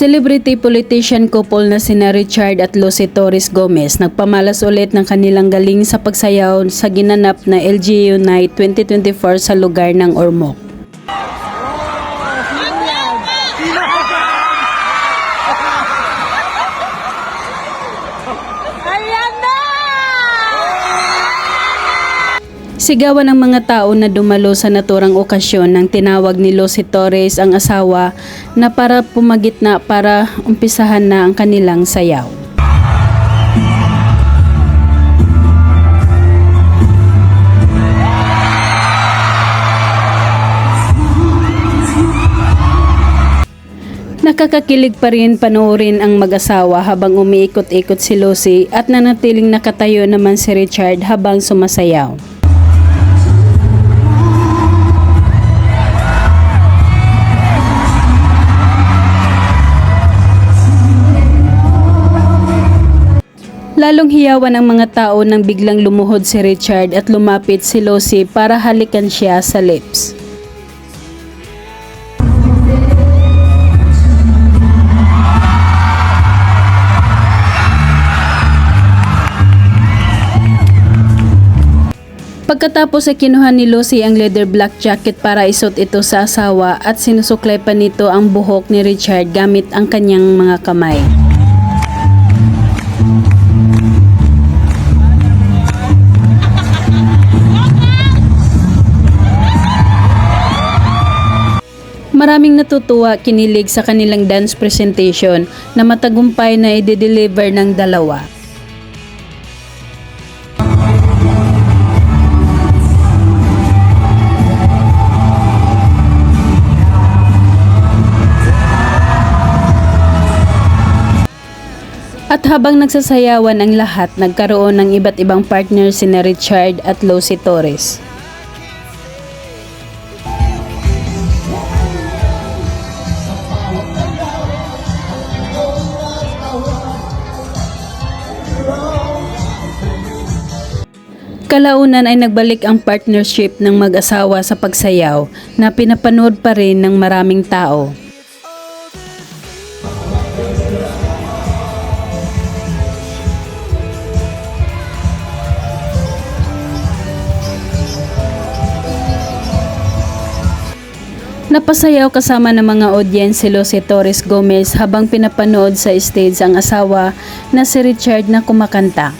Celebrity politician couple na sina Richard at Lucy Torres Gomez nagpamalas ulit ng kanilang galing sa pagsayaw sa ginanap na LGU Night 2024 sa lugar ng Ormoc. Sigawan ng mga tao na dumalo sa naturang okasyon nang tinawag ni Lucy Torres ang asawa na para pumagitna para umpisahan na ang kanilang sayaw. Nakakakilig pa rin panoorin ang mag-asawa habang umiikot-ikot si Lucy at nanatiling nakatayo naman si Richard habang sumasayaw. Lalong hiyawan ang mga tao nang biglang lumuhod si Richard at lumapit si Lucy para halikan siya sa lips. Pagkatapos ay kinuha ni Lucy ang leather black jacket para isuot ito sa asawa at sinusuklay pa nito ang buhok ni Richard gamit ang kanyang mga kamay. Maraming natutuwa, kinilig sa kanilang dance presentation na matagumpay na i-deliver ng dalawa. At habang nagsasayawan ang lahat, nagkaroon ng iba't ibang partner sina Richard at Lucy Torres. Kalaunan ay nagbalik ang partnership ng mag-asawa sa pagsayaw na pinapanood pa rin ng maraming tao. Napasayaw kasama ng mga audience si Lucy Torres Gomez habang pinapanood sa stage ang asawa na si Richard na kumakanta.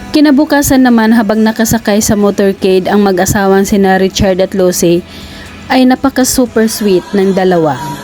Kinabukasan naman habang nakasakay sa motorcade ang mag-asawang sina Richard at Lucy ay napaka super sweet ng dalawa.